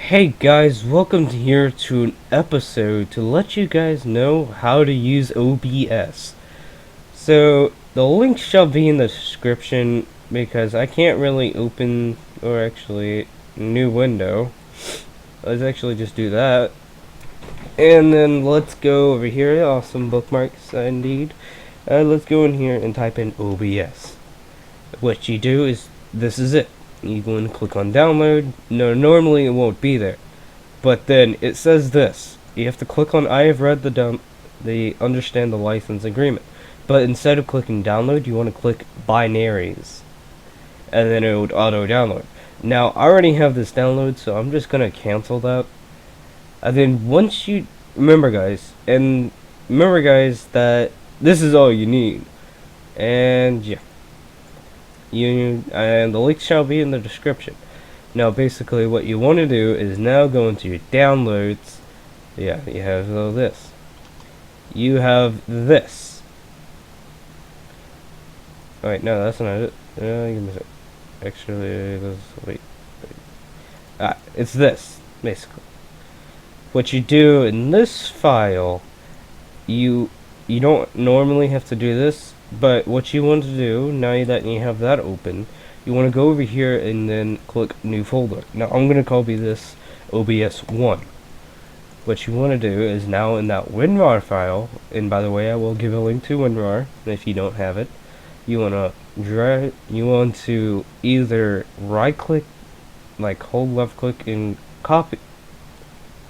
Hey guys, welcome here to an episode to let you guys know how to use OBS. So, the link shall be in the description because I can't really open, or actually, new window. Let's actually just do that. And then let's go over here, awesome bookmarks indeed. Let's go in here and type in OBS. What you do is, this is it. You go and click on download. No, normally it won't be there. But then it says this. You have to click on I have read the understand the license agreement. But instead of clicking download, you want to click binaries. And then it would auto download. Now, I already have this download, so I'm just going to cancel that. And then once you remember guys, that this is all you need. And yeah. And the link shall be in the description. Now basically what you want to do is now go into your downloads. Yeah, you have all this. You have this. Alright, no, that's not it. Give me a sec. Actually, wait. It's this, basically. What you do in this file, you don't normally have to do this, but what you want to do, now that you have that open, you want to go over here and then click new folder. Now I'm going to copy this OBS 1. What you want to do is now in that WINRAR file, and by the way I will give a link to WINRAR if you don't have it, you want to either right click, like hold left click and copy,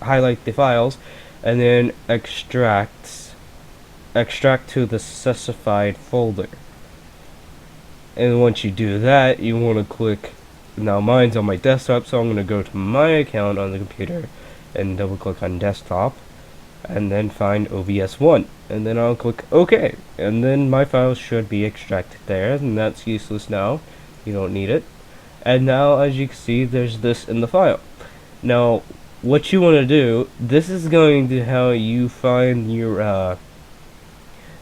highlight the files, and then extract to the specified folder. And once you do that, you want to click, now mine's on my desktop, so I'm going to go to my account on the computer and double click on desktop and then find OBS 1 and then I'll click OK, and then my files should be extracted there, and that's useless now, you don't need it. And now as you can see, there's this in the file. Now what you want to do, this is going to how you find your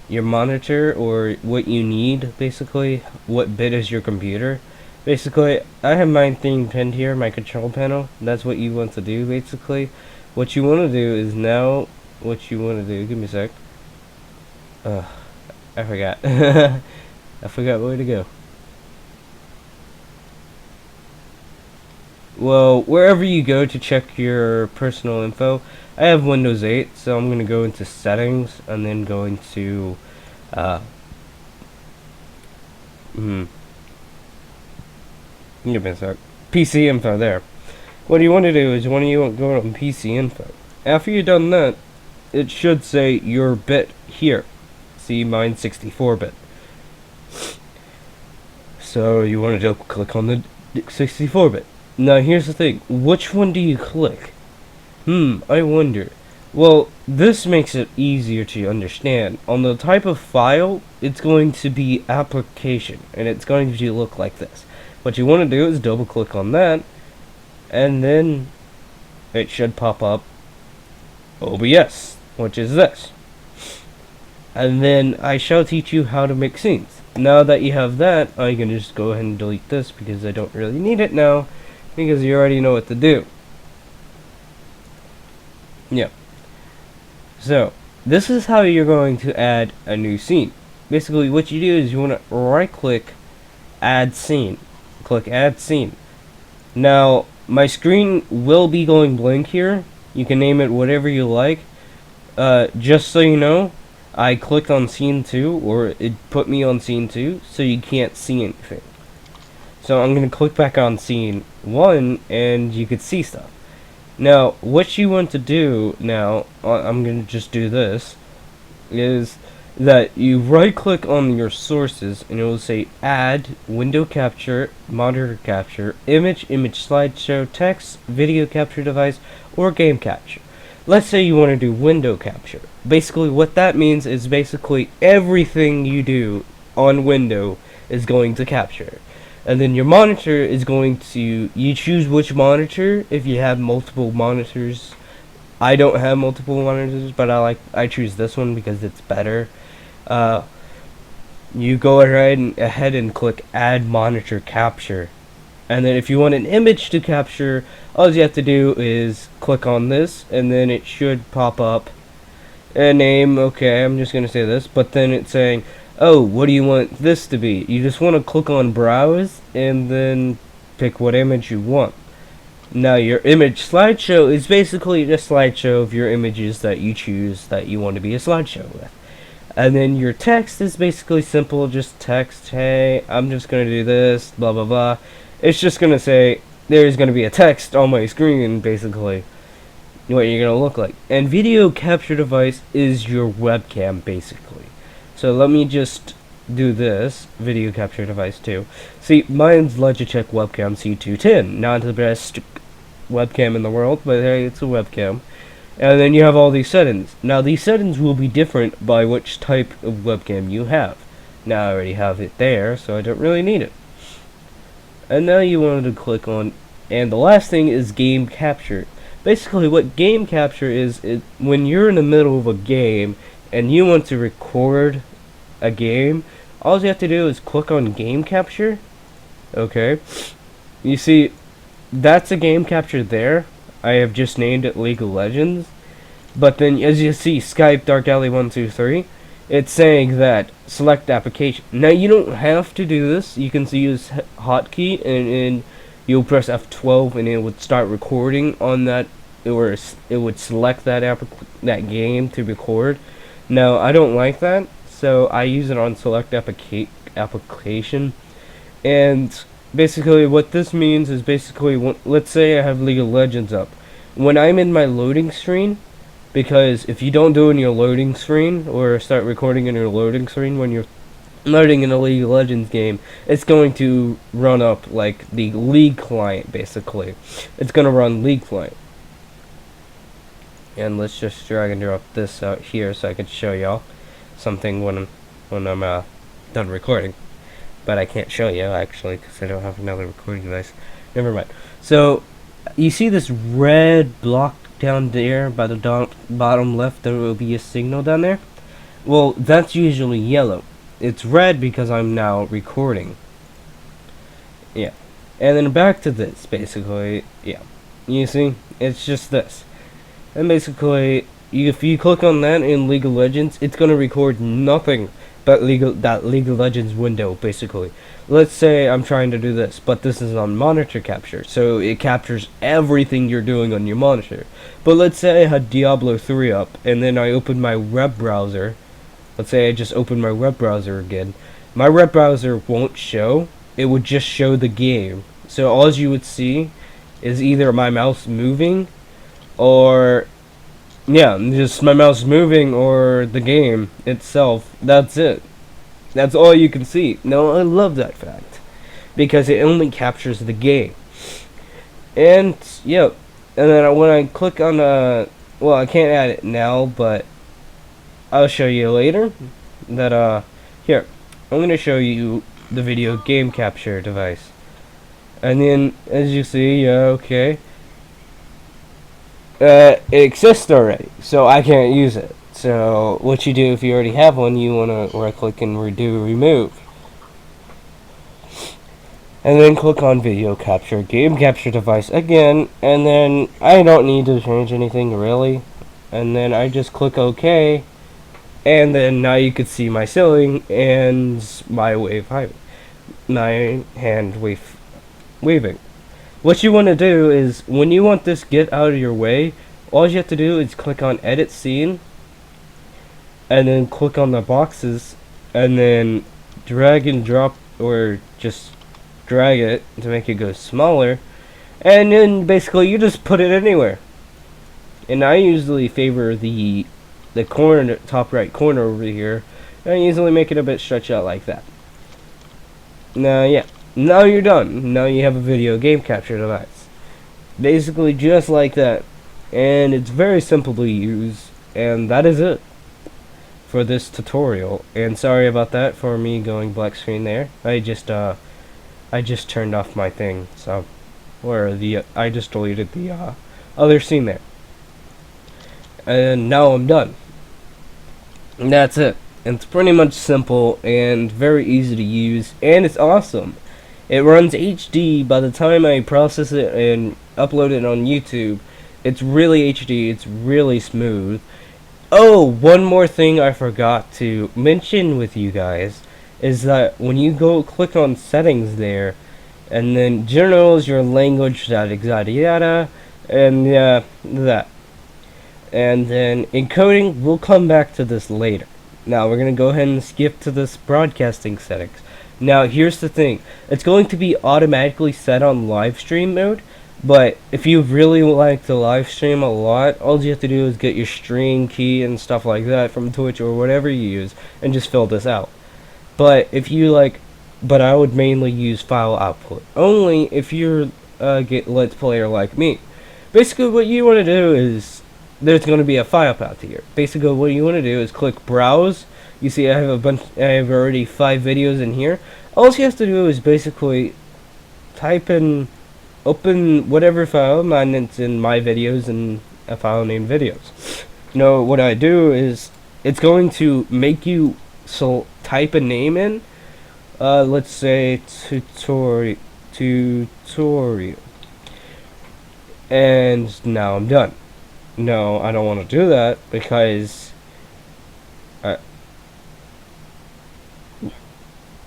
monitor, or what you need, basically what bit is your computer. Basically I have mine thing pinned here, my control panel. That's what you want to do. Basically what you want to do is now, give me a sec, I forgot. I forgot where to go. Well, wherever you go to check your personal info, I have Windows 8, so I'm going to go into settings and then go into give me a sec. PC info there. What you want to do is when you go on PC info, after you've done that, it should say your bit here. See, mine's 64-bit. So you want to double click on the 64-bit. Now here's the thing, which one do you click? I wonder. Well, this makes it easier to understand. On the type of file, it's going to be application, and it's going to look like this. What you want to do is double click on that, and then it should pop up OBS, which is this. And then I shall teach you how to make scenes. Now that you have that, I can just go ahead and delete this because I don't really need it now, because you already know what to do. Yeah. So, this is how you're going to add a new scene. Basically, what you do is you want to right-click, add scene. Click add scene. Now, my screen will be going blank here. You can name it whatever you like. Just so you know, I clicked on scene 2, or it put me on scene 2, so you can't see anything. So I'm going to click back on scene 1, and you could see stuff. Now, what you want to do now, I'm going to just do this, is that you right click on your sources and it will say add, window capture, monitor capture, image slideshow, text, video capture device, or game capture. Let's say you want to do window capture. Basically what that means is basically everything you do on window is going to capture. And then your monitor is going to, you choose which monitor if you have multiple monitors. I don't have multiple monitors, but I choose this one because it's better. You go ahead and click add monitor capture, And then if you want an image to capture, all you have to do is click on this, and then it should pop up a name. Okay, I'm just gonna say this, but then it's saying, oh, what do you want this to be? You just want to click on browse and then pick what image you want. Now your image slideshow is basically just a slideshow of your images that you choose that you want to be a slideshow with. And then your text is basically simple, just text, hey, I'm just gonna do this, blah blah blah. It's just gonna say there's gonna be a text on my screen, basically what you're gonna look like. And video capture device is your webcam, basically. So let me just do this video capture device too. See, mine's Logitech webcam C210, not the best webcam in the world, but hey, it's a webcam. And then you have all these settings. Now these settings will be different by which type of webcam you have. Now I already have it there, so I don't really need it. And now you wanted to click on, and the last thing is game capture. Basically what game capture is when you're in the middle of a game and you want to record a game, all you have to do is click on game capture. Okay, you see that's a game capture there. I have just named it League of Legends, but then as you see Skype Dark Alley 123, it's saying that select application. Now you don't have to do this. You can use hotkey and you'll press F12 and it would start recording on that, or it would select that game to record. Now I don't like that, so I use it on select application. And basically what this means is basically, let's say I have League of Legends up. When I'm in my loading screen, because if you don't do it in your loading screen or start recording in your loading screen when you're loading in a League of Legends game, it's going to run up like the League client, basically. It's going to run League client. And let's just drag and drop this out here so I can show y'all something when I'm done recording. But I can't show you actually because I don't have another recording device. Never mind. So you see this red block down there by the bottom left? There will be a signal down there. Well, that's usually yellow. It's red because I'm now recording. Yeah. And then back to this, basically. Yeah. You see? It's just this. And basically, if you click on that in League of Legends, it's going to record nothing but that League of Legends window, basically. Let's say I'm trying to do this, but this is on monitor capture, so it captures everything you're doing on your monitor. But let's say I had Diablo 3 up, and then I opened my web browser. Let's say I just opened my web browser again. My web browser won't show. It would just show the game. So all you would see is either my mouse moving, or yeah, just my mouse moving, or the game itself. That's it. That's all you can see. Now, I love that fact, because it only captures the game. And, yeah, and then when I click on, well, I can't add it now, but I'll show you later, that, here, I'm going to show you the video game capture device. And then, as you see, yeah, okay, it exists already, so I can't use it. So what you do if you already have one, you want to right click and redo remove, and then click on video capture game capture device again, and then I don't need to change anything really, and then I just click OK, and then now you can see my ceiling and my hand waving. What you want to do is, when you want this get out of your way, all you have to do is click on edit scene, and then click on the boxes, and then drag and drop, or just drag it to make it go smaller, and then basically you just put it anywhere. And I usually favor the corner, top right corner over here, and I usually make it a bit stretched out like that. Now, yeah. Now you're done. Now you have a video game capture device. Basically just like that. And it's very simple to use. And that is it for this tutorial. And sorry about that for me going black screen there. I just turned off my thing. So, I just deleted the other scene there. And now I'm done. And that's it. And it's pretty much simple and very easy to use. And it's awesome. It runs HD. By the time I process it and upload it on YouTube, it's really HD. It's really smooth. Oh, one more thing I forgot to mention with you guys is that when you go click on settings there, and then general is your language, yada yada yada, and that. And then encoding, we'll come back to this later. Now we're going to go ahead and skip to this broadcasting settings. Now here's the thing. It's going to be automatically set on live stream mode, but if you really like to live stream a lot, all you have to do is get your stream key and stuff like that from Twitch or whatever you use and just fill this out. But if you like, but I would mainly use file output only if you're a Let's Player like me. Basically what you want to do is, there's going to be a file path here. Basically what you want to do is click browse. You see I have already 5 videos in here. All you have to do is basically type in, open whatever file, mine it's in my videos and a file named videos. Now what I do is, it's going to make you type a name in. Let's say tutorial, and now I'm done. No, I don't want to do that because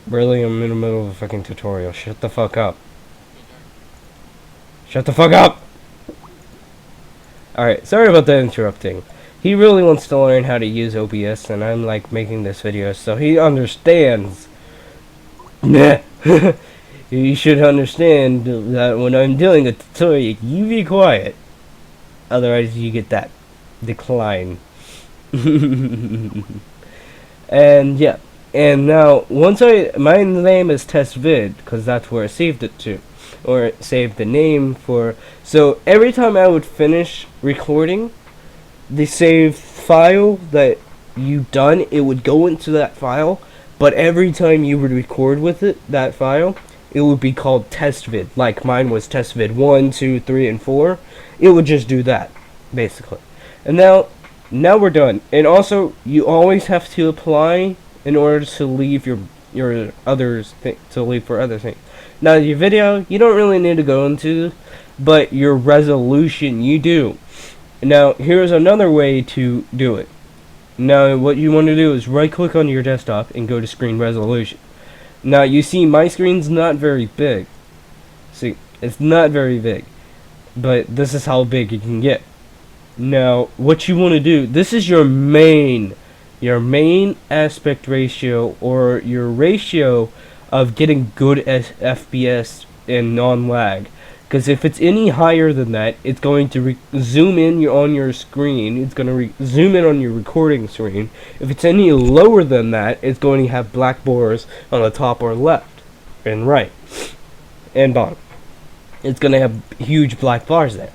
really, I'm in the middle of a fucking tutorial. Shut the fuck up. Shut the fuck up! Alright, sorry about that interrupting. He really wants to learn how to use OBS, and I'm like making this video so he understands. Nah. You should understand that when I'm doing a tutorial, you be quiet. Otherwise, you get that decline. And yeah. And now, my name is testvid, because that's where I saved it to. Or saved the name for. So, every time I would finish recording, the saved file that you done, it would go into that file. But every time you would record with it, that file, it would be called testvid. Like mine was testvid 1, 2, 3, and 4. It would just do that, basically. And now we're done. And also, you always have to apply in order to leave your others to leave for other things. Now your video, you don't really need to go into, but your resolution you do. Now here's another way to do it. Now what you want to do is right click on your desktop and go to screen resolution. Now you see my screen's not very big. See, it's not very big. But this is how big it can get. Now what you want to do, this is your main aspect ratio, or your ratio of getting good FPS and non-lag. Because if it's any higher than that, it's going to zoom in on your screen. It's going to zoom in on your recording screen. If it's any lower than that, it's going to have black bars on the top or left and right and bottom. It's going to have huge black bars there.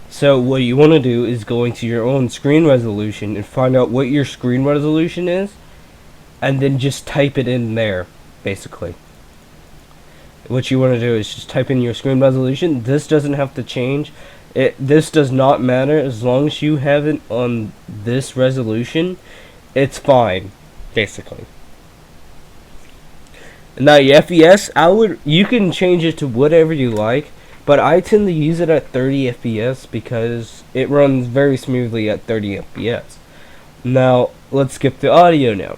So what you want to do is go into your own screen resolution and find out what your screen resolution is, and then just type it in there, basically. What you want to do is just type in your screen resolution. This doesn't have to change. This does not matter as long as you have it on this resolution. It's fine, basically. Now your FPS, you can change it to whatever you like, but I tend to use it at 30 FPS because it runs very smoothly at 30 FPS. Now let's skip the audio now.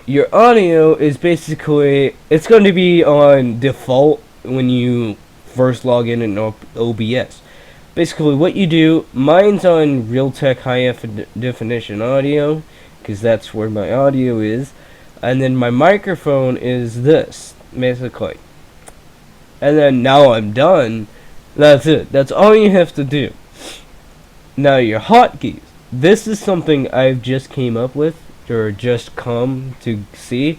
Your audio is basically, it's going to be on default when you first log in OBS. Basically what you do, mine's on Realtek high definition audio, because that's where my audio is, and then my microphone is this, basically. And then now I'm done. That's it. That's all you have to do. Now your hotkeys. This is something I've just came up with, or just come to see.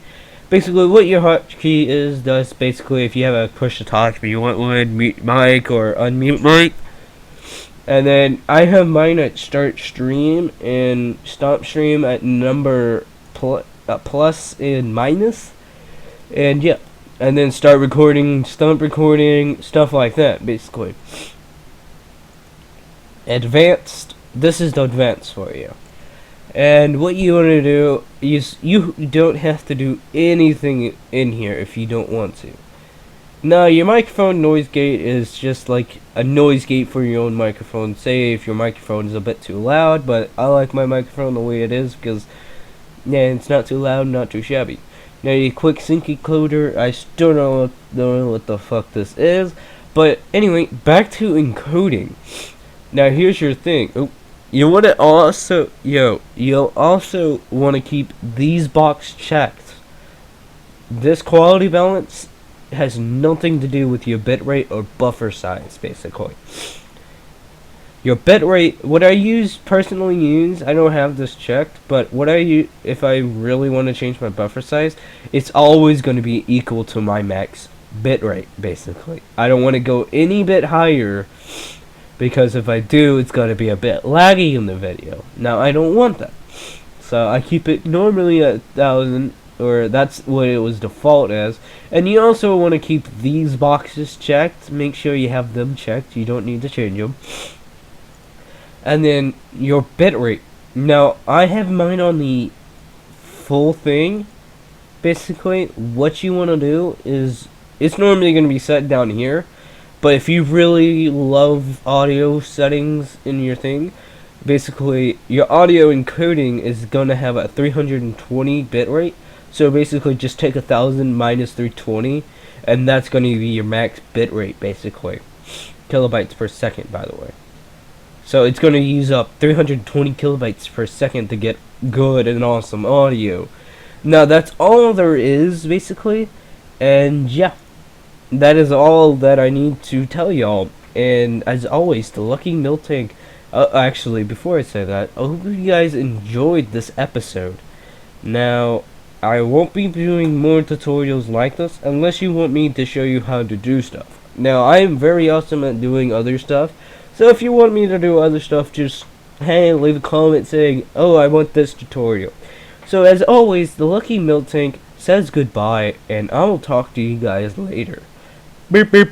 Basically what your hotkey is, does basically if you have a push to talk, if you want one, mute mic or unmute mic. And then I have mine at start stream and stop stream at number plus and minus. And yeah. And then start recording, stop recording, stuff like that, basically. Advanced. This is the advanced for you. And what you want to do is, you don't have to do anything in here if you don't want to. No, your microphone noise gate is just like a noise gate for your own microphone. Say if your microphone is a bit too loud, but I like my microphone the way it is because, yeah, it's not too loud, not too shabby. Now your quick sync encoder, I still don't know what the fuck this is, but anyway, back to encoding. Now here's your thing. Oh, you want to also, you'll also want to keep these boxes checked. This quality balance has nothing to do with your bitrate or buffer size, basically. Your bitrate, what I personally use, I don't have this checked, but what I use, if I really want to change my buffer size, it's always going to be equal to my max bitrate, basically. I don't want to go any bit higher, because if I do, it's going to be a bit laggy in the video. Now, I don't want that. So I keep it normally at 1000, or that's what it was default as. And you also want to keep these boxes checked. Make sure you have them checked. You don't need to change them. And then your bitrate. Now, I have mine on the full thing. Basically, what you want to do is, it's normally going to be set down here. But if you really love audio settings in your thing, basically, your audio encoding is going to have a 320 bitrate. So basically, just take 1000 minus 320, and that's going to be your max bitrate, basically. Kilobytes per second, by the way. So it's going to use up 320 kilobytes per second to get good and awesome audio. Now, that's all there is, basically. And yeah, that is all that I need to tell y'all. And as always, the Lucky Milk Tank. Actually, before I say that, I hope you guys enjoyed this episode. Now, I won't be doing more tutorials like this unless you want me to show you how to do stuff. Now, I am very awesome at doing other stuff, so if you want me to do other stuff, just, hey, leave a comment saying, oh, I want this tutorial. So as always, the Lucky Milk Tank says goodbye, and I will talk to you guys later. Beep beep.